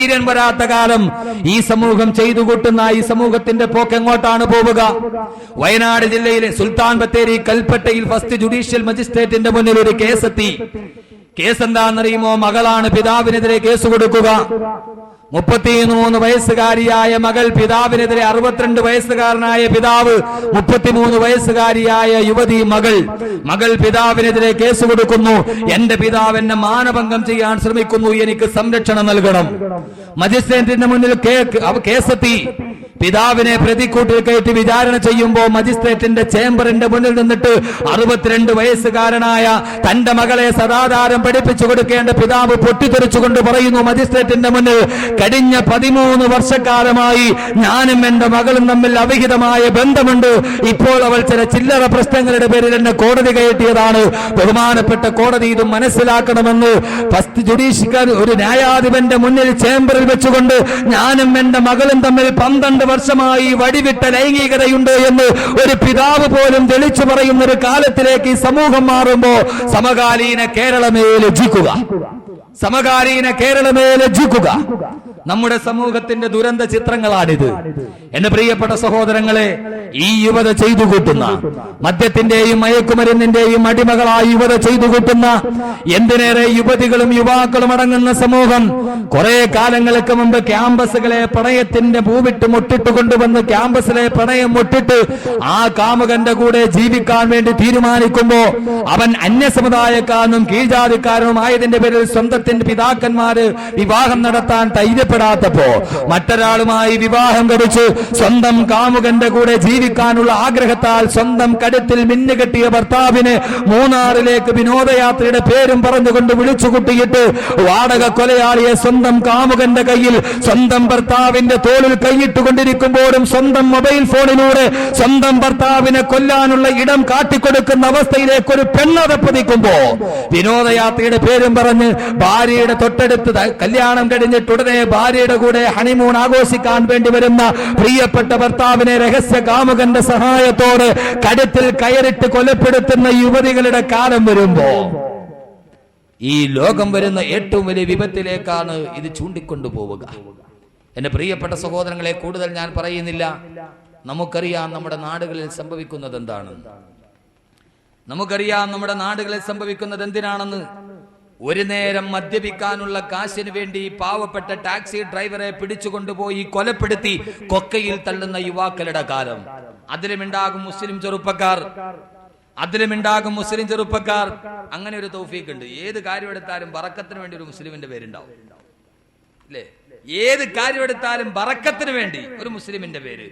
വരാത്ത കാലം ഈ സമൂഹം ചെയ്തു കൂട്ടുന്ന ഈ സമൂഹത്തിന്റെ പോക്ക് എങ്ങോട്ടാണ് പോവുക? വയനാട് ജില്ലയിലെ സുൽത്താൻ ബത്തേരി കൽപ്പറ്റയിൽ ഫസ്റ്റ് ജുഡീഷ്യൽ മജിസ്ട്രേറ്റിന്റെ മുന്നിൽ ഒരു കേസെത്തി. കേസ് എന്താണെന്നറിയുമോ? മകളാണ് പിതാവിനെതിരെ കേസ് കൊടുക്കുക. 33 വയസ്സുകാരിയായ മകൾ പിതാവിനെതിരെ 62 വയസ്സുകാരനായ പിതാവ് 33 വയസ്സുകാരിയായ യുവതി മകൾ പിതാവിനെതിരെ കേസ് കൊടുക്കുന്നു. എന്റെ പിതാവ് എന്നെ മാനഭംഗം ചെയ്യാൻ ശ്രമിക്കുന്നു, എനിക്ക് സംരക്ഷണം നൽകണം. മജിസ്ട്രേറ്റിന്റെ മുന്നിൽ കേസെത്തി. പിതാവിനെ പ്രതിക്കൂട്ടിൽ കയറ്റി വിചാരണ ചെയ്യുമ്പോൾ മജിസ്ട്രേറ്റിന്റെ ചേംബറിന്റെ മുന്നിൽ നിന്നിട്ട് 62 വയസ്സുകാരനായ തന്റെ മകളെ സദാചാരം പഠിപ്പിച്ചു കൊടുക്കേണ്ട പിതാവ് പൊട്ടിത്തെറിച്ചുകൊണ്ട് പറയുന്നു മജിസ്ട്രേറ്റിന്റെ മുന്നിൽ, കഴിഞ്ഞ 13 വർഷക്കാലമായി ഞാനും എന്റെ മകളും തമ്മിൽ അവിഹിതമായ ബന്ധമുണ്ട്. ഇപ്പോൾ അവൾ ചില ചില്ലറ പ്രശ്നങ്ങളുടെ പേരിൽ എന്നെ കോടതി കയറ്റിയതാണ്. ബഹുമാനപ്പെട്ട കോടതി ഇത് മനസ്സിലാക്കണമെന്ന് ഫസ്റ്റ് ജുഡീഷ്യൽ ഒരു ന്യായാധിപന്റെ മുന്നിൽ ചേംബറിൽ വെച്ചുകൊണ്ട് ഞാനും എന്റെ മകളും തമ്മിൽ 12 വർഷമായി വടിവിട്ട ലൈംഗികതയുണ്ട് എന്ന് ഒരു പിതാവ് പോലും തെളിച്ചു പറയുന്ന ഒരു കാലത്തിലേക്ക് ഈ സമൂഹം മാറുമ്പോ സമകാലീന കേരളമേ ലജ്ജിക്കുക. നമ്മുടെ സമൂഹത്തിന്റെ ദുരന്ത ചിത്രങ്ങളാണിത്. എന്റെ പ്രിയപ്പെട്ട സഹോദരങ്ങളെ, ഈ യുവത ചെയ്തു കൂട്ടുന്ന മദ്യത്തിന്റെയും മയക്കുമരുന്നിന്റെയും അടിമകളായി യുവത ചെയ്തു കൂട്ടുന്ന എന്തിനേറെ യുവതികളും യുവാക്കളും അടങ്ങുന്ന സമൂഹം കുറെ കാലങ്ങൾക്ക് മുമ്പ് ക്യാമ്പസുകളെ പ്രണയത്തിന്റെ പൂവിട്ട് മുട്ടിട്ട് കൊണ്ടുവന്ന് ക്യാമ്പസിലെ പ്രണയം മുട്ടിട്ട് ആ കാമുകന്റെ കൂടെ ജീവിക്കാൻ വേണ്ടി തീരുമാനിക്കുമ്പോ അവൻ അന്യസമുദായക്കാരനും കീഴ്ജാതിക്കാരനും ആയതിന്റെ പേരിൽ സ്വന്തത്തിന്റെ പിതാക്കന്മാര് വിവാഹം നടത്താൻ ധൈര്യപ്പെടാത്തപ്പോ മറ്റൊരാളുമായി വിവാഹം കഴിച്ച് സ്വന്തം കാമുകന്റെ കൂടെ ജീവിക്കാനുള്ള ആഗ്രഹത്താൽ സ്വന്തം കഴുത്തിൽ മിന്നുകെട്ടിയ ഭർത്താവിന് മൂന്നാറിലേക്ക് വിനോദയാത്രയുടെ പേരും പറഞ്ഞുകൊണ്ട് വിളിച്ചുകൂട്ടിയിട്ട് വാടക കൊലയാളിയെ സ്വന്തം കാമുകന്റെ കയ്യിൽ സ്വന്തം ഭർത്താവിന്റെ തോളിൽ കൈയിട്ടുകൊണ്ടിരിക്കുമ്പോഴും സ്വന്തം മൊബൈൽ ഫോണിലൂടെ സ്വന്തം ഭർത്താവിനെ കൊല്ലാനുള്ള ഇടം കാട്ടിക്കൊടുക്കുന്ന അവസ്ഥയിലേക്ക് ഒരു പെണ്ണതപ്പതിക്കുമ്പോ വിനോദയാത്രയുടെ പേരും പറഞ്ഞ് ഭാര്യയുടെ തൊട്ടടുത്ത് കല്യാണം കഴിഞ്ഞിട്ട് ഉടനെ ഭാര്യയുടെ കൂടെ ഹണിമൂൺ ആഘോഷിക്കാൻ വേണ്ടി വരുന്ന പ്രിയപ്പെട്ട ഭർത്താവിനെ രഹസ്യ കാമുകന്റെ സഹായത്തോടെ കഴുത്തിൽ കയറിട്ട് കൊലപ്പെടുത്തുന്ന യുവതികളുടെ കാലം വരുമ്പോ ഈ ലോകം വരുന്ന ഏറ്റവും വലിയ വിപത്തിലേക്കാണ് ഇത് ചൂണ്ടിക്കൊണ്ടുപോവുക. എന്റെ പ്രിയപ്പെട്ട സഹോദരങ്ങളെ, കൂടുതൽ ഞാൻ പറയുന്നില്ല. നമുക്കറിയാം നമ്മുടെ നാടുകളിൽ സംഭവിക്കുന്നത് എന്താണ്. നമുക്കറിയാം നമ്മുടെ നാടുകളിൽ സംഭവിക്കുന്നത് എന്തിനാണെന്ന്. ഒരു നേരം മദ്യപിക്കാനുള്ള കാശിന് വേണ്ടി പാവപ്പെട്ട ടാക്സി ഡ്രൈവറെ പിടിച്ചുകൊണ്ടുപോയി കൊലപ്പെടുത്തി കൊക്കയിൽ തള്ളുന്ന യുവാക്കളുടെ കാലം. അതിലുമുണ്ടാകും മുസ്ലിം ചെറുപ്പക്കാർ. അങ്ങനെ ഒരു തൗഫീഖ് ഉണ്ട്. ഏത് കാര്യം എടുത്താലും ബറക്കത്തിന് വേണ്ടി ഒരു മുസ്ലിമിന്റെ പേരുണ്ടാവും, അല്ലേ? ഏത് കാര്യം എടുത്താലും ബറക്കത്തിന് വേണ്ടി ഒരു മുസ്ലിമിന്റെ പേര്.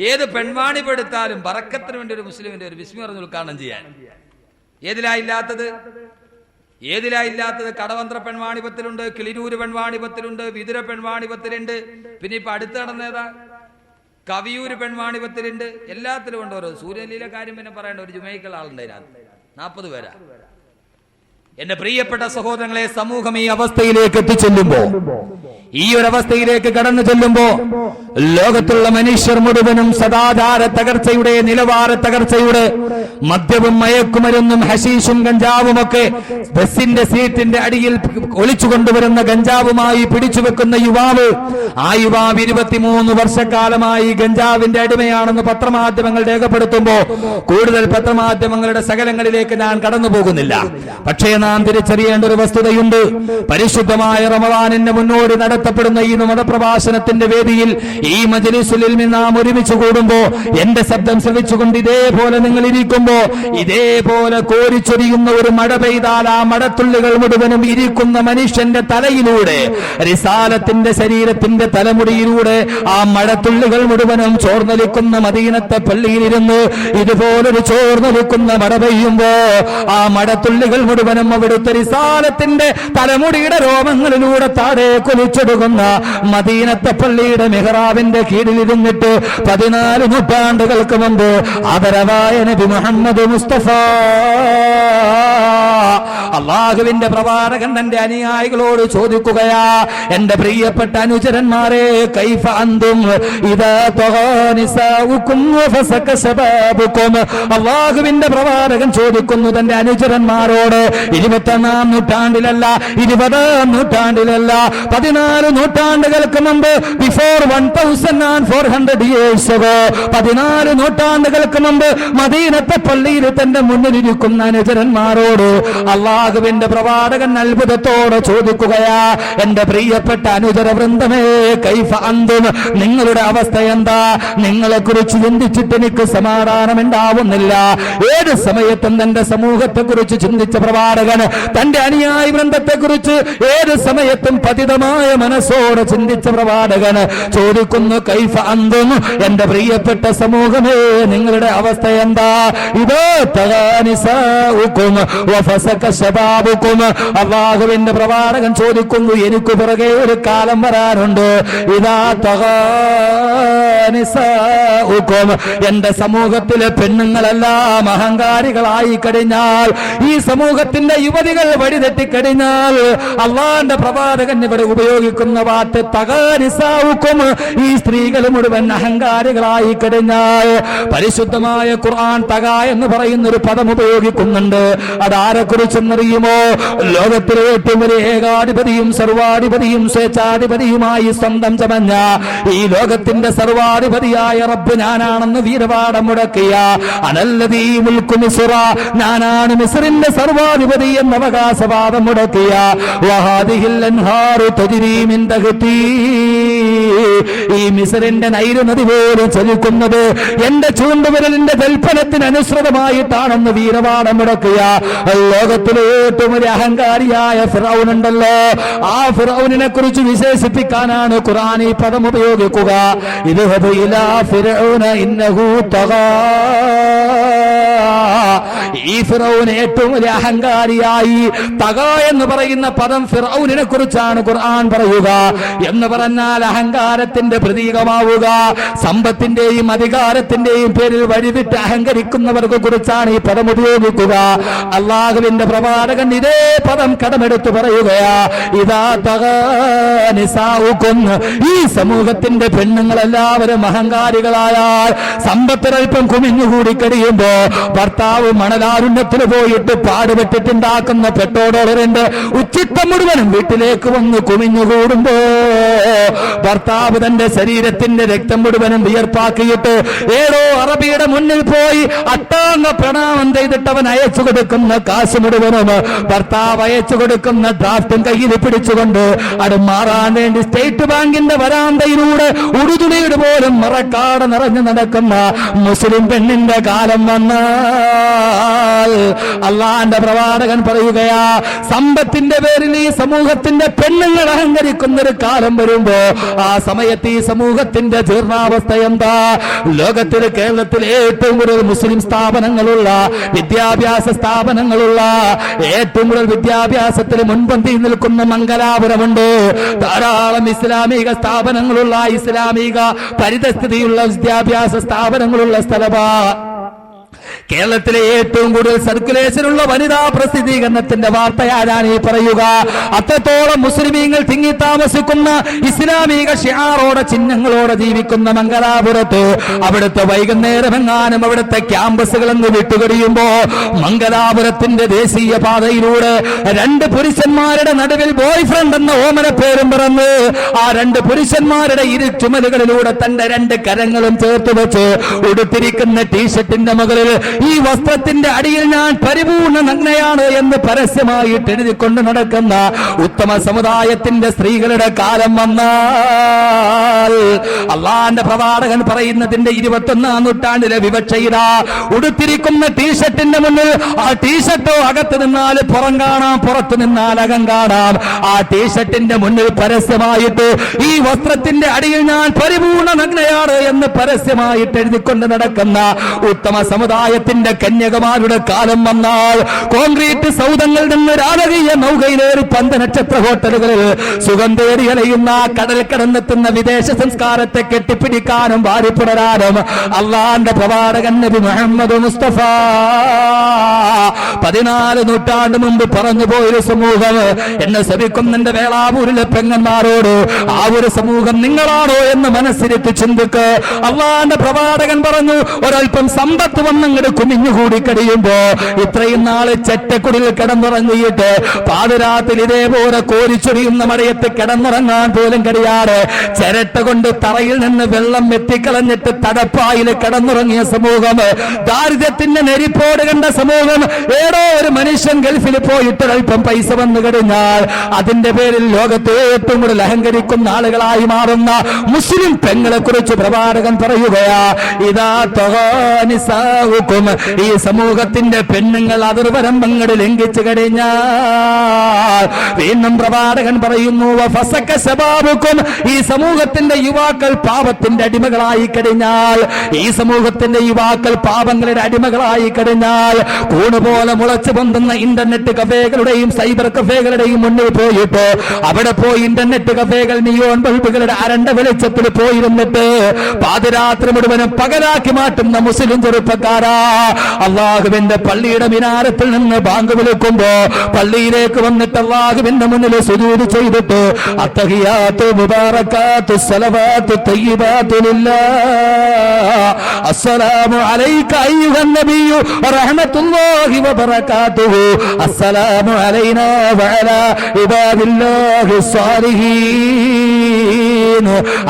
ഏത് പെൺവാണിപ്പെടുത്താലും ബറക്കത്തിന് വേണ്ടി ഒരു മുസ്ലിമിന്റെ ഒരു ബിസ്മി പറഞ്ഞ് ഉദ്ഘാടനം ചെയ്യാൻ. ഏതിലായില്ലാത്തത് കടവന്ത്ര പെൺവാണിപത്തിലുണ്ട്, കിളിരൂര് പെൺവാണിപത്തിലുണ്ട്, വിതുര പെൺവാണിപത്തിലുണ്ട്, പിന്നെ ഇപ്പൊ അടുത്ത് നടന്നേതാ കവിയൂര് പെൺവാണിപത്തിലുണ്ട്. എല്ലാത്തിലും ഉണ്ട്. ഓരോ സൂര്യനിലെ കാര്യം പിന്നെ പറയേണ്ട. ഒരു ജുമൈക്കൽ ആളുണ്ട് അതിനകത്ത് 40 പേരാ. എന്റെ പ്രിയപ്പെട്ട സഹോദരങ്ങളെ, സമൂഹം ഈ അവസ്ഥയിലേക്ക് എത്തിച്ചെല്ലുമ്പോ, ഈ ഒരു അവസ്ഥയിലേക്ക് കടന്നു ചെല്ലുമ്പോ ലോകത്തുള്ള മനുഷ്യർ മുഴുവനും സദാചാര തകർച്ചയുടെ, നിലവാര തകർച്ചയുടെ, മദ്യവും മയക്കുമരുന്നും ഹശീഷും ഗഞ്ചാവും ഒക്കെ ബസിന്റെ സീറ്റിന്റെ അടിയിൽ ഒളിച്ചു കൊണ്ടുവരുന്ന ഗഞ്ചാവുമായി പിടിച്ചു വെക്കുന്ന യുവാവ്, ആ യുവാവ് 23 വർഷക്കാലമായി ഗഞ്ചാവിന്റെ അടിമയാണെന്ന് പത്രമാധ്യമങ്ങൾ രേഖപ്പെടുത്തുമ്പോ കൂടുതൽ പത്രമാധ്യമങ്ങളുടെ സകലങ്ങളിലേക്ക് ഞാൻ കടന്നു പോകുന്നില്ല. പക്ഷേ നാം തിരിച്ചറിയേണ്ട ഒരു വസ്തുതയുണ്ട്. പരിശുദ്ധമായ റമദാനിന്റെ മുന്നോടി നടത്തപ്പെടുന്ന ഈ മതപ്രഭാഷണത്തിന്റെ വേദിയിൽ, ഈ മജ്‌ലിസിൽ നാം ഒരുമിച്ച് കൂടുമ്പോ, എന്റെ ശബ്ദം ശ്രവിച്ചുകൊണ്ട് ഇതേപോലെ നിങ്ങൾ ഇരിക്കുമ്പോ, ഇതേപോലെ കോരിച്ചൊരിയുന്ന ഒരു മഴ പെയ്താൽ ആ മഴത്തുള്ളികൾ മുഴുവനും ഇരിക്കുന്ന മനുഷ്യന്റെ തലയിലൂടെ, റിസാലത്തിന്റെ ശരീരത്തിന്റെ തലമുടിയിലൂടെ ആ മഴത്തുള്ളികൾ മുഴുവനും ചോർന്നൊലിക്കുന്ന മദീനത്തെ പള്ളിയിലിരുന്ന് ഇതുപോലൊരു ചോർന്നൊലിക്കുന്ന മഴ പെയ്യുമ്പോ ആ മഴത്തുള്ളികൾ മുഴുവനും അവിടുത്തെ റിസാലത്തിന്റെ തലമുടിയുടെ രോമങ്ങളിലൂടെ താഴെ കുലിച്ചൊടുക്കുന്ന മദീനത്തെ പള്ളിയുടെ മിഹ്റാബിന്റെ കീഴിലിരുന്നിട്ട് 14 നൂറ്റാണ്ടുകൾക്ക് മുമ്പ് ആദരവായ നബി മുഹമ്മദ് മുസ്തഫ അള്ളാഹുവിന്റെ പ്രവാചകൻ തന്റെ അനുയായികളോട് ചോദിക്കുകയാ, എന്റെ പ്രിയപ്പെട്ട അനുചരന്മാരെ, കൈഫ അന്തും ഇദാ തഗാ നിസാഉകും വഫസക ശബാബുകും. അള്ളാഹുവിന്റെ പ്രവാചകൻ ചോദിക്കുന്നു തന്റെ അനുചരന്മാരോട്, 21-ാം നൂറ്റാണ്ടിലല്ല, 20-ാം നൂറ്റാണ്ടിലല്ല, 14 നൂറ്റാണ്ടുകൾക്ക് മുമ്പ്, ബിഫോർ 1400 years ago, 14 നൂറ്റാണ്ടുകൾക്ക് മുമ്പ് മദീനത്തെ പള്ളിയിൽ തന്റെ മുന്നിലിരിക്കുന്ന അനുചരന്മാരോട് അള്ളാഹുവിന്റെ പ്രവാചകൻ അത്ഭുതത്തോടെ ചോദിക്കുകയാ, എന്റെ പ്രിയപ്പെട്ട അനുചര വൃന്ദമേ, കൈഫ അന്തും, നിങ്ങളുടെ അവസ്ഥ എന്താ? നിങ്ങളെ കുറിച്ച് ചിന്തിച്ചിട്ട് എനിക്ക് സമാധാനം ഉണ്ടാവുന്നില്ല. ഏത് സമയത്തും തന്റെ സമൂഹത്തെ കുറിച്ച് ചിന്തിച്ച പ്രവാചകൻ തന്റെ അനുയായി വൃന്ദത്തെ കുറിച്ച് ഏത് സമയത്തും പതിതമായ മനസ്സോടെ ചിന്തിച്ച പ്രവാചകൻ ചോദിക്കുന്നു, കൈഫ അന്തും, എന്റെ പ്രിയപ്പെട്ട സമൂഹമേ, നിങ്ങളുടെ അവസ്ഥ എന്താ? ഇതോ തഗാനിസാഉകും വഫസക ശബാബുകും. അല്ലാഹുവിന്റെ പ്രവാചകൻ ചോദിക്കുന്നു, എനിക്ക് പിറകെ ഒരു കാലം വരാനുണ്ട്. ഇതാ തഗാനിസാഉകും, എന്റെ സമൂഹത്തിലെ പെണ്ണുങ്ങളെല്ലാം അഹങ്കാരികളായി കഴിഞ്ഞാൽ, ഈ സമൂഹത്തിന്റെ യുവതികൾ വഴിതെറ്റിക്കഴിഞ്ഞാൽ, അള്ളാന്റെ പ്രവാചകൻ ഇവിടെ ഉപയോഗിക്കുന്ന വാക്ക് തഗാനിസാഉകും, ഈ സ്ത്രീകൾ മുഴുവൻ അഹങ്കാരികളായി കഴിഞ്ഞാൽ, പരിശുദ്ധമായ ഖുർആൻ തഗ എന്ന് പറയുന്ന ഒരു പദം ഉപയോഗിക്കുന്നുണ്ട്. അതാരെ കുറിച്ചെന്നറിയുമോ? ലോകത്തിലെ ഏറ്റവും വലിയ ഏകാധിപതിയും സർവാധിപതിയും സ്വേച്ഛാധിപതിയുമായി സ്വന്തം ചമഞ്ഞ ഈ ലോകത്തിന്റെ സർവാധിപതിയായ റബ്ബ് ഞാനാണെന്ന് വീരവാദം മുടക്കിയ അനല്ലദീ മുൽക്കു മിസ്റ, ഞാനാണ് മിസ്റിന്റെ സർവാധിപതി എന്ന അവകാശവാദം മുടക്കിയ വഹാദിഹിൽ അൻഹാറു തജ്രീ മിൻ തഹ്തീ, ഈ മിസ്റിന്റെ നൈൽ നദി പോലും ചലിക്കുന്നത് എന്റെ ചൂണ്ടുവിരലിന്റെ കൽപ്പനത്തിന് അനുസൃതമായിട്ടാണെന്ന് വീരവാദം മുടക്കിയ ലോകത്തിലെ ഏറ്റവും വലിയ അഹങ്കാരിയായ ഫിറഔൻ ഉണ്ടല്ലോ, ആ ഫിറഔനിനെ കുറിച്ച് വിശേഷിപ്പിക്കാനാണ് ഖുർആൻ ഈ പദം ഉപയോഗിക്കുക. ഇദ്ഹബ് ഇലാ ഫിറഔന ഇന്നഹു തഗാ, ഈ ഫിറഔൻ ഏറ്റവും വലിയ അഹങ്കാരിയായി. തഗ എന്ന് പറയുന്ന പദം ഫിറഔനിനെ കുറിച്ചാണ് ഖുർആൻ പറയുക. എന്ന് പറഞ്ഞാൽ അഹങ്കാരത്തിന്റെ പ്രതീകമാവുക, സമ്പത്തിന്റെയും അധികാരത്തിന്റെയും പേരിൽ വഴിവിട്ട് അഹങ്കരിക്കുന്നവർക്ക് കുറിച്ചാണ് ഈ പദം ഉപയോഗിക്കുക. അള്ളാഹുവിന്റെ പ്രവാചകൻ ഇതേ പദം കടമെടുത്ത് പറയുകയാ, ഇതാ തഗാനിസാഉകും, ഈ സമൂഹത്തിന്റെ പെണ്ണുങ്ങളെല്ലാവരും അഹങ്കാരികളായാൽ, സമ്പത്തിനൽപ്പം കുമിഞ്ഞുകൂടി കഴിയുമ്പോ ഭർത്താവ് മണലാരുണ്യത്തിൽ പോയിട്ട് പാടുപെട്ടിട്ടുണ്ടാക്കുന്ന പെട്രോളറിന്റെ ഉച്ചിത്തം മുഴുവനും വീട്ടിലേക്ക് വന്ന് കുമിഞ്ഞുകൂടുമ്പോ ഭർത്താവ് തന്റെ ശരീരത്തിന്റെ രക്തം മുഴുവനും വിയർപ്പാക്കിയിട്ട് ഏതോ അറബിയുടെ മുന്നിൽ പോയി അട്ടാങ്ങ പ്രണാമം ചെയ്തിട്ട് അവൻ അയച്ചു കൊടുക്കുന്ന കാശ് മുഴുവനും ഭർത്താവ് അയച്ചു കൊടുക്കുന്ന ഡ്രാഫ്റ്റും കയ്യിൽ പിടിച്ചുകൊണ്ട് അത് മാറാൻ വേണ്ടി സ്റ്റേറ്റ് ബാങ്കിന്റെ വരാന്തയിലൂടെ ഉടുതുണിയുടെ പോലും മറക്കാട് നിറഞ്ഞു നടക്കുന്ന മുസ്ലിം പെണ്ണിന്റെ കാലം വന്നാൽ അള്ളാന്റെ പ്രവാചകൻ പറയുകയാ, സമ്പത്തിന്റെ പേരിൽ ഈ സമൂഹത്തിന്റെ പെണ്ണുങ്ങൾ അഹങ്കരിക്കുന്ന ഒരു കാലം വരുമ്പോ ആ സമയത്ത് ഈ സമൂഹത്തിന്റെ ജീർണാവസ്ഥ എന്താ? ലോകത്തിൽ കേരളത്തിൽ ഏറ്റവും കൂടുതൽ മുസ്ലിം സ്ഥാപനങ്ങളുള്ള, വിദ്യാഭ്യാസ സ്ഥാപനങ്ങളുള്ള, ഏറ്റവും കൂടുതൽ വിദ്യാഭ്യാസത്തിൽ മുൻപന്തിയിൽ നിൽക്കുന്ന മംഗലാപുരമുണ്ട്. ധാരാളം ഇസ്ലാമിക സ്ഥാപനങ്ങളുള്ള, ഇസ്ലാമിക പരിതസ്ഥിതിയുള്ള വിദ്യാഭ്യാസ സ്ഥാപനങ്ങളുള്ള സ്ഥലമാ. കേരളത്തിലെ ഏറ്റവും കൂടുതൽ സർക്കുലേഷനുള്ള വനിതാ പ്രസിദ്ധീകരണത്തിന്റെ വാർത്തയാരാണ് ഈ പറയുക. അത്രത്തോളം മുസ്ലിമീങ്ങൾ തിങ്ങി താമസിക്കുന്ന, ഇസ്ലാമിക ഷിആറോടെ ചിഹ്നങ്ങളോടെ ജീവിക്കുന്ന മംഗലാപുരത്ത് അവിടുത്തെ വൈകുന്നേരം എങ്ങാനും അവിടുത്തെ ക്യാമ്പസുകളെന്ന് വിട്ടുകഴിയുമ്പോ മംഗലാപുരത്തിന്റെ ദേശീയ പാതയിലൂടെ രണ്ട് പുരുഷന്മാരുടെ നടുവിൽ ബോയ് ഫ്രണ്ട് എന്ന ഓമന പേരും പറഞ്ഞ് ആ രണ്ട് പുരുഷന്മാരുടെ ഇരു ചുമലുകളിലൂടെ തന്റെ രണ്ട് കരങ്ങളും ചേർത്ത് വെച്ച് ഉടുത്തിരിക്കുന്ന ടീഷർട്ടിന്റെ മുകളിൽ ഈ വസ്ത്രത്തിന്റെ അടിയിൽ ഞാൻ പരിപൂർണ നഗ്നയാണ് എന്ന് പരസ്യമായിട്ട് എഴുതിക്കൊണ്ട് നടക്കുന്ന ഉത്തമ സമുദായത്തിന്റെ സ്ത്രീകളുടെ കാലം വന്നാൽ അള്ളാന്റെ പ്രവാചകൻ പറയുന്നതിന്റെ 21-ാം നൂറ്റാണ്ടിലെ വിവക്ഷയിതാ. ഉടുത്തിരിക്കുന്ന ടീഷർട്ടിന്റെ മുന്നിൽ ആ ടീഷർട്ടോ അകത്ത് നിന്നാൽ പുറം കാണാം, പുറത്തു നിന്നാൽ അകം കാണാം. ആ ടീഷർട്ടിന്റെ മുന്നിൽ പരസ്യമായിട്ട് ഈ വസ്ത്രത്തിന്റെ അടിയിൽ ഞാൻ പരിപൂർണ നഗ്നയാണ് എന്ന് പരസ്യമായിട്ട് എഴുതിക്കൊണ്ട് നടക്കുന്ന ഉത്തമ സമുദായത്തിന്റെ കന്യകമാരുടെ കാലം വന്നാൽ കോൺക്രീറ്റ് സൗധങ്ങളിൽ നിന്ന് രാജകീയ നൗകയിലേറി 5 നക്ഷത്ര ഹോട്ടലുകളിൽ സുഖം തേടി അലയുന്ന കടൽ കടന്നെത്തുന്ന വിദേശ സംസ്കാരത്തെ കെട്ടിപ്പിടിക്കാനും വാരിപ്പുണരാനും അള്ളാന്റെ പ്രവാചകൻ നബി മുഹമ്മദ് മുസ്തഫ 14 നൂറ്റാണ്ട് മുമ്പ് പറഞ്ഞു പോയൊരു സമൂഹം എന്നെ ശ്രമിക്കുന്നെന്റെ വേളാവൂരിലെ പെങ്ങന്മാരോട് ആ ഒരു സമൂഹം നിങ്ങളാണോ എന്ന് മനസ്സിരുത്തി ചിന്തിക്ക്. അള്ളാന്റെ പ്രവാചകൻ പറഞ്ഞു, ഒരൽപ്പം സമ്പത്ത് വന്നങ്ങ് ഇങ്ങനെ കുമിഞ്ഞുകൂടി കഴിയുമ്പോ ഇത്രയും നാള് ചെറ്റക്കുടിൽ കിടന്നുറങ്ങിയിട്ട് പാതിരാത്തിൽ ഇതേപോലെ കോരിച്ചൊരിയുന്ന മഴയത്ത് കിടന്നുറങ്ങാൻ പോലും കഴിയാതെ ചിരട്ട കൊണ്ട് തറയിൽ നിന്ന് വെള്ളം എത്തിക്കളഞ്ഞിട്ട് തടപ്പായിൽ കിടന്നുറങ്ങിയ സമൂഹം, ദാരിദ്ര്യത്തിന്റെ നെരിപ്പോട് കണ്ട സമൂഹം, ഏതോ ഒരു മനുഷ്യൻ ഗൾഫിൽ പോയിട്ട് അല്പം പൈസ വന്നു കഴിഞ്ഞാൽ അതിന്റെ പേരിൽ ലോകത്തെ ഏറ്റവും കൂടുതൽ അഹങ്കരിക്കുന്ന ആളുകളായി മാറുന്ന മുസ്ലിം പെങ്ങളെ കുറിച്ച് പ്രവാചകൻ പറയുകയാ, ഇതാ തഗാനിസാഉകും, ഈ സമൂഹത്തിന്റെ പെണ്ണുങ്ങൾ അതിർവരമ്പങ്ങൾ ലംഘിച്ചു കഴിഞ്ഞാൽ വീണ്ടും പ്രവാചകൻ പറയുന്നു, വഫസക ശബാബുക്കും, ഈ സമൂഹത്തിന്റെ യുവാക്കൾ പാപത്തിന്റെ അടിമകളായി കഴിഞ്ഞാൽ, ഈ സമൂഹത്തിന്റെ യുവാക്കൾ പാപങ്ങളുടെ അടിമകളായി കഴിഞ്ഞാൽ കൂണുപോലെ മുളച്ചു പൊന്തുന്ന ഇന്റർനെറ്റ് കഫേകളുടെയും സൈബർ കഫേകളുടെയും മുന്നിൽ പോയിട്ട് അവിടെ പോയി ഇന്റർനെറ്റ് കഫേകൾ നിയോൺ ബൾബുകളുടെ അരണ്ട വെളിച്ചത്തിൽ പോയിരുന്നിട്ട് പാതിരാത്രി മുഴുവനും പകലാക്കി മാറ്റുന്ന മുസ്ലിം ചെറുപ്പക്കാരാ, അള്ളാഹുവിന്റെ പള്ളിയുടെ മിനാരത്തിൽ നിന്ന് ബാങ്ക് വിളിക്കുമ്പോ പള്ളിയിലേക്ക് വന്നിട്ട് അള്ളാഹുവിന്റെ മുന്നിൽ സുജൂദ് ചെയ്തിട്ട് അത്തഹിയാത്തു മുബാറകാത്തു സലവാത്തു തയ്യിബാത്തു ലില്ലാഹ് അസ്സലാമു അലൈക അയ്യുഹൻ നബിയ്യു വറഹ്മത്തുള്ളാഹി വബറകാതുഹു അസ്സലാമു അലൈനാ വഅലാ ഇബാദില്ലാഹി സ്വാലിഹീൻ.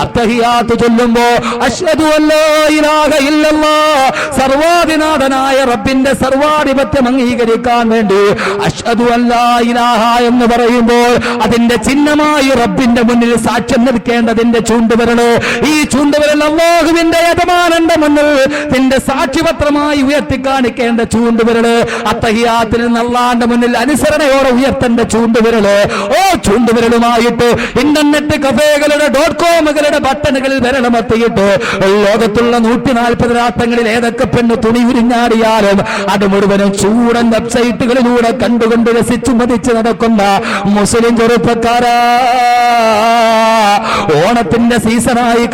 അത്തഹിയാത്ത് ചൊല്ലുമ്പോ അശ്ഹദു അല്ലാ ഇലാഹ ഇല്ലല്ലാഹ്, സർവാധിനാഥനായ റബ്ബിന്റെ സർവാധിപത്യം അംഗീകരിക്കാൻ വേണ്ടി അശ്ഹദു അല്ലാ ഇലാഹ എന്ന് പറയുമ്പോൾ അതിന്റെ ചിഹ്നമായി റബ്ബിന്റെ മുന്നിൽ സാക്ഷ്യം നിൽക്കേണ്ടതിന്റെ ചൂണ്ടുവിരല്, ഈ ചൂണ്ടുവിരൽ അല്ലാഹുവിന്റെ യജമാനന്റെ മുന്നിൽ നിന്റെ സാക്ഷ്യപത്രമായി ഉയർത്തി കാണിക്കേണ്ട ചൂണ്ടുവിരല്, അത്തഹിയാത്തിൽ നിന്ന് അല്ലാഹുവിന്റെ മുന്നിൽ അനുസരണയോടെ ഉയർത്തേണ്ട ചൂണ്ടുവിരല്, ഓ ചൂണ്ടുവിരലുമായിട്ട് ഇന്റർനെറ്റ് കഫേകളുടെ .കോമുകളുടെ ബട്ടണുകളിൽ വിരളമർത്തിയിട്ട് ലോകത്തുള്ള 140 രാഷ്ട്രങ്ങളിൽ ഏതൊക്കെ പെണ്ണ് തുണി ഉരിഞ്ഞാടിയാലും അത് മുഴുവനും ചൂടൻ വെബ്സൈറ്റുകളിലൂടെ കണ്ടുകൊണ്ട് രസിച്ചു മതിച്ച് നടക്കുന്ന മുസ്ലിം ചെറുപ്പക്കാരാ, ഓണത്തിന്റെ സീസണായി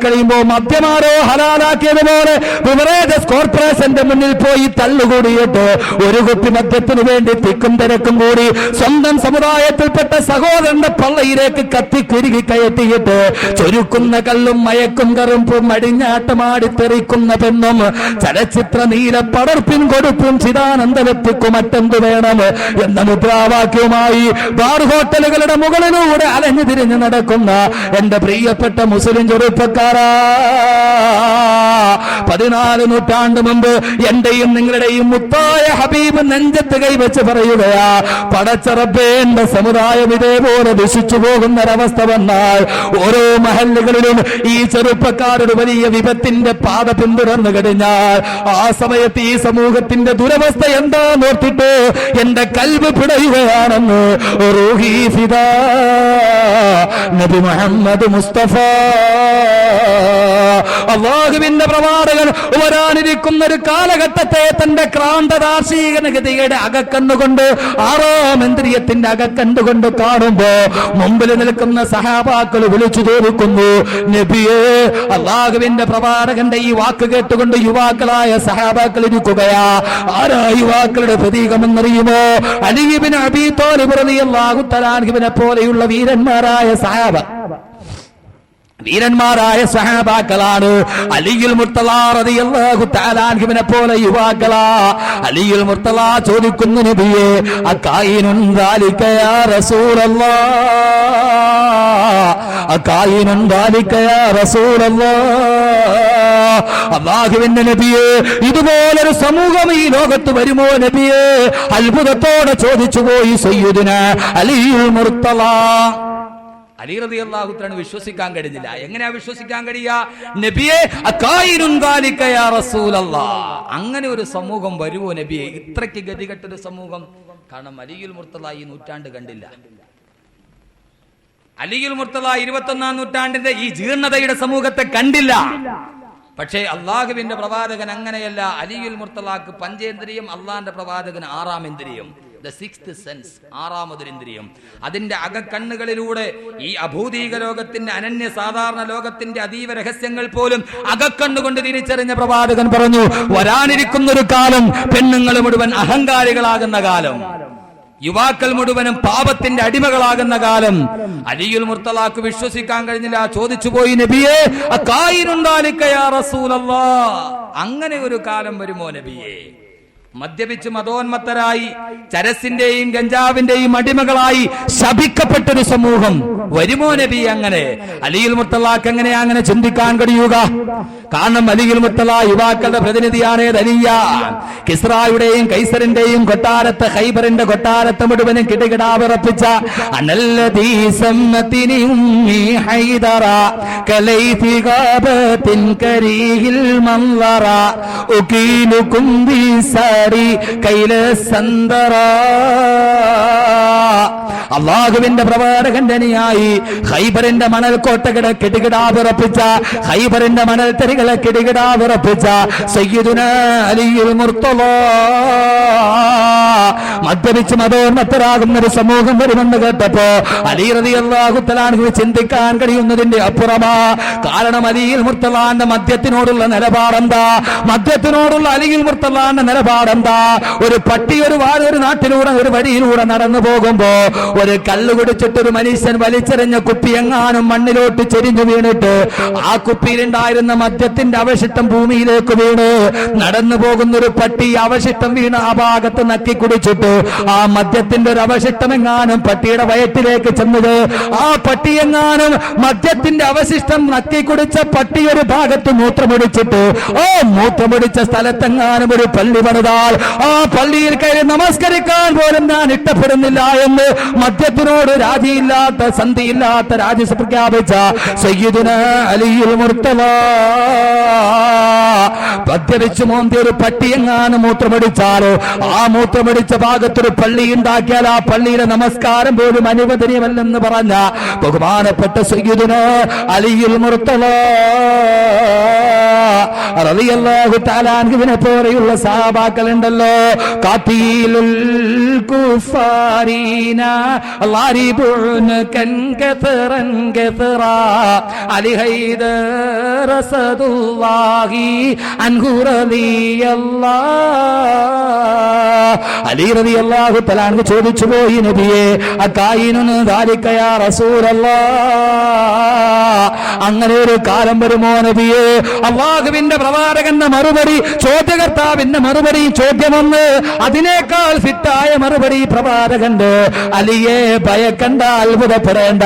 കഴിയുമ്പോ മദ്യമാരോ ഹലാലാക്കിയതുപോലെ ബിവറേജസ് കോർപ്പറേഷന്റെ മുന്നിൽ പോയി തള്ളുകൂടിയിട്ട് ഒരു കുപ്പി മദ്യത്തിനു വേണ്ടി തിക്കും തിരക്കും കൂടി സ്വന്തം സമുദായത്തിൽപ്പെട്ട സഹോദരന്റെ പള്ളയിലേക്ക് കത്തിക്കുരുകി കയറ്റിയിട്ട് ചൊരുക്കുന്ന കല്ലും മയക്കും കറുമ്പും അടിഞ്ഞാട്ടമാടി തെറിക്കുന്ന പെണ്ണും ചലച്ചിത്ര നീല പടർപ്പിൻ കൊടുപ്പും ചിദാനന്ദവെത്തിക്കും മറ്റെന്ത് വേണം എന്ന മുദ്രാവാക്യവുമായി ബാർ ഹോട്ടലുകളുടെ മുകളിലൂടെ അലഞ്ഞു തിരിഞ്ഞു നടക്കുന്ന എന്റെ പ്രിയപ്പെട്ട മുസ്ലിം ചെറുപ്പക്കാരാ, 14 നൂറ്റാണ്ട് മുമ്പ് എന്റെയും നിങ്ങളുടെയും മുത്തായ ഹബീബ് നെഞ്ചത്ത് കൈവച്ച് പറയുകയാ, പടച്ച റബ്ബേ എന്റെ സമുദായം ഇതേപോലെ ദുഷിച്ചു പോകുന്നൊരവസ്ഥ വന്നാൽ ഓരോ മഹല്ലുകളിലും ഈ ചെറുപ്പക്കാരുടെ വലിയ വിപത്തിന്റെ പാത പിന്തുടർന്നു കഴിഞ്ഞാൽ ആ സമയത്ത് ഈ സമൂഹത്തിന്റെ ദുരവസ്ഥ എന്താന്നോർത്തിട്ട് എന്റെ കൽബ് പിടയുകയാണെന്ന് റൂഹി ഫിദാ നബി മുഹമ്മദ് മുസ്തഫ. അല്ലാഹുവിന്റെ പ്രവാചകൻ വരാനിരിക്കുന്ന ഒരു കാലഘട്ടത്തെ തന്റെ ക്രാന്തദാർശികതയുടെ അകക്കണ്ണുകൊണ്ട്, ആറാം ഇന്ദ്രിയത്തിന്റെ അകക്കണ്ടുകൊണ്ട് കാണുമ്പോ മുമ്പിൽ നിൽക്കുന്ന സഹാബാക്കൾ വിളിച്ചു ചോദിക്കുന്നു, നബിയേ, അല്ലാഹുവിന്റെ പ്രവാചകന്റെ ഈ വാക്ക് കേട്ടുകൊണ്ട് യുവാക്കളായ സഹാബാക്കൾ ഇരിക്കുകയാ. ആരാ യുവാക്കളുടെ പ്രതീകമെന്നറിയുമോ? അലി ഇബ്നു അബീ ത്വാലിബ് റളിയല്ലാഹു തആല അൻഹുവിനെ പോലെയുള്ള വീരന്മാരായ സഹാബാക്കളാണ്. അലിയുൽ മുർത്തള റളിയല്ലാഹു തആല അൻഹുവിനെ പോലെ യുവാക്കളാ. അലിയുൽ മുർത്തള ചോദിക്കുന്നു, നബിയേ, അകായിനുൻ ദാലിക യാ റസൂലല്ലാഹ്, അകായിനുൻ ദാലിക യാ റസൂലല്ലാഹ്. അല്ലാഹുവിന്റെ നബിയേ, ഇതുപോലൊരു സമൂഹം ഈ ലോകത്ത് വരുമോ നബിയേ? അത്ഭുതത്തോടെ ചോദിച്ചു പോയി സയ്യിദുനാ അലിയുൽ മുർത്തള. അലി റളിയല്ലാഹു തആല വിശ്വസിക്കാൻ കഴിഞ്ഞില്ല. എങ്ങനെയാ വിശ്വസിക്കാൻ കഴിയുക? നബിയേ, അകായിനുൻ ദാലിക യാ റസൂലല്ലാഹ്, അങ്ങനെ ഒരു സമൂഹം വരുമോ നബിയേ? ഇത്രയ്ക്ക് ഗതികെട്ടൊരു സമൂഹം. കാരണം അലിയുൽ മുർത്തള ഈ നൂറ്റാണ്ട് കണ്ടില്ല. അലിയുൽ മുർത്തള 21ാം നൂറ്റാണ്ടിന്റെ ഈ ജീർണതയുടെ സമൂഹത്തെ കണ്ടില്ല. പക്ഷേ അള്ളാഹുവിന്റെ പ്രവാചകൻ അങ്ങനെയല്ല. അലിയുൽ മുർത്തളാക്ക് പഞ്ചേന്ദ്രിയം, അള്ളാന്റെ പ്രവാചകൻ 6ാം ഇന്ദ്രിയം, ദ സിക്സ്ത് സെൻസ്, 6ാമതൊരു ഇന്ദ്രിയം. അതിന്റെ അകക്കണ്ണുകളിലൂടെ ഈ അഭൗതിക ലോകത്തിന്റെ, അനന്യ സാധാരണ ലോകത്തിന്റെ അതീവ രഹസ്യങ്ങൾ പോലും അകക്കണ്ണുകൊണ്ട് തിരിച്ചറിഞ്ഞ പ്രവാചകൻ പറഞ്ഞു, വരാനിരിക്കുന്നൊരു കാലം പെണ്ണുങ്ങൾ മുഴുവൻ അഹങ്കാരികളാകുന്ന കാലം. യുവാക്കൾ മുഴുവനും പാപത്തിന്റെ അടിമകളാകുന്ന കാലം. അലിയുൽ മുർത്തലാക്ക് വിശ്വസിക്കാൻ കഴിഞ്ഞില്ല. ചോദിച്ചു പോയി, നബിയേ അകായിനുണ്ടാലിക്കയാ റസൂലല്ലാഹ്, അങ്ങനെ ഒരു കാലം വരുമോ നബിയേ? മദ്യപിച്ച് മതോന്മത്തരായി ചരസിന്റെയും ഗഞ്ചാവിന്റെയും അടിമകളായി ശപിക്കപ്പെട്ടൊരു സമൂഹം വരുമോ നബി? അങ്ങനെ അലിയുൽ മുർത്തലാക്ക് എങ്ങനെയാ അങ്ങനെ ചിന്തിക്കാൻ കഴിയുക? കാരണം അലിയുൽ മുർത്തല യുവാക്കളുടെ പ്രതിനിധിയാണ്. അലിയ കിസ്റായുടെയും കൈസറിന്റെയും കൊട്ടാരത്ത്, ഖൈബറിന്റെ കൊട്ടാരത്ത് മുഴുവനും കിടുകിടാ വിറപ്പിച്ച അനല്ലദീ സമ്മതിനി ഉമ്മി ഹൈദറ കലൈതി ഗാബത്തിൻ കരീഹിൽ മൻളറ ഉകീലുകും ബിസാരി കൈല സന്ദറ. അള്ളാഹുവിന്റെ പ്രവാചകന്റെ അണിയായി ഖൈബറിന്റെ മണൽ കോട്ടകളെ കിടുകിടാ വിറപ്പിച്ച, ഖൈബറിന്റെ മണൽ തരികളെ കിടുകിടാ വിറപ്പിച്ച സയ്യിദുനാ അലിയുൽ മുർത്തല മദ്യപിച്ച് മതോന്മത്തരാകുന്ന ഒരു സമൂഹം വരുമെന്ന് കേട്ടപ്പോ അലി റളിയല്ലാഹു തആല അൻഹു ചിന്തിക്കാൻ കഴിയുന്നതിന്റെ അപ്പുറമാ. കാരണം അലിയുൽ മുർത്തലാന്റെ മദ്യത്തിനോടുള്ള നിലപാടെന്താ? മദ്യത്തിനോടുള്ള അലിയുൽ മുർത്തലാന്റെ നിലപാടെന്താ? ഒരു പട്ടി ഒരു നാട്ടിലൂടെ ഒരു വഴിയിലൂടെ നടന്നു പോകുമ്പോ ഒരു കല്ല് കുടിച്ചിട്ട് ഒരു മനുഷ്യൻ വലിച്ചെറിഞ്ഞ കുപ്പി എങ്ങാനും മണ്ണിലോട്ട് ചെരിഞ്ഞു വീണിട്ട് ആ കുപ്പിയിലുണ്ടായിരുന്ന മദ്യത്തിന്റെ അവശിഷ്ടം ഭൂമിയിലേക്ക് വീണ് നടന്നു പോകുന്ന ഒരു പട്ടി അവശിഷ്ടം വീണ് ആ ഭാഗത്ത് നക്കി കുടിച്ചിട്ട് ആ മദ്യത്തിന്റെ ഒരു അവശിഷ്ടം എങ്ങാനും പട്ടിയുടെ വയറ്റിലേക്ക് ചെന്നത്, ആ പട്ടി എങ്ങാനും മദ്യത്തിന്റെ അവശിഷ്ടം നക്കി കുടിച്ച പട്ടി ഒരു ഭാഗത്ത് മൂത്രമൊടിച്ചിട്ട് ആ മൂത്രമൊടിച്ച സ്ഥലത്തെങ്ങാനും ഒരു പള്ളി പണിതാൽ ആ പള്ളിയിൽ കയറി നമസ്കരിക്കാൻ പോലും ഞാൻ ഇഷ്ടപ്പെടുന്നില്ല എന്ന് മദ്യത്തിനോട് രാജിയില്ലാത്ത സന്ധിയില്ലാത്ത രാജി പ്രഖ്യാപിച്ച സയ്യിദുനാ അലിയുൽ മുർത്തല മദ്യപിച്ചു മോന്തി ഒരു പട്ടി എങ്ങാനും മൂത്രമടിച്ചാലോ ആ മൂത്രമടിച്ച ഭാഗത്തൊരു പള്ളി ഉണ്ടാക്കിയാൽ ആ പള്ളിയിലെ നമസ്കാരം പോലും അനുവദനീയമല്ലെന്ന് പറഞ്ഞ ബഹുമാനപ്പെട്ട സയ്യിദുനാ അലിയുൽ മുർത്തല റളിയല്ലാഹു തആല അൻഹുവിനെ പോലെയുള്ള സഹാബാക്കൾ ഉണ്ടല്ലോ. ഖാതീലുൽ കുഫാരീന ളാരിബുൻ കൻകതറൻ കതറാ അലി ഹൈദർ റസൂലുള്ളാഹി അൻഹു റളിയല്ലാഹ്. അലി റളിയല്ലാഹു തആല അൻഹു ചോദിച്ചു പോയി, നബിയേ അകായിനുൻ ദാലിക യാ റസൂലല്ലാഹ്, അങ്ങനെ ഒരു കാലം വരുമോ നബിയേ? അല്ലാഹുവിന്റെ പ്രവാചകന്റെ മറുപടി, ചോദ്യകർത്താവിന്റെ മറുപടി ചോദ്യമൊന്ന്, അതിനേക്കാൾ ഫിറ്റായ മറുപടി പ്രവാചകന്റെ. അലിയെ ഭയക്കണ്ട, അത്ഭുതപ്പെടേണ്ട,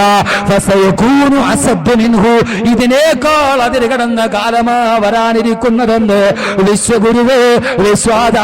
ഫസയകൂനു അസദ്ദു മിൻഹു, ഇതിനേക്കാൾ അതിര് കടന്ന കാലമാ വരാനിരിക്കുന്നതെന്ന് വിശ്വഗുരുവേ വിശ്വാദ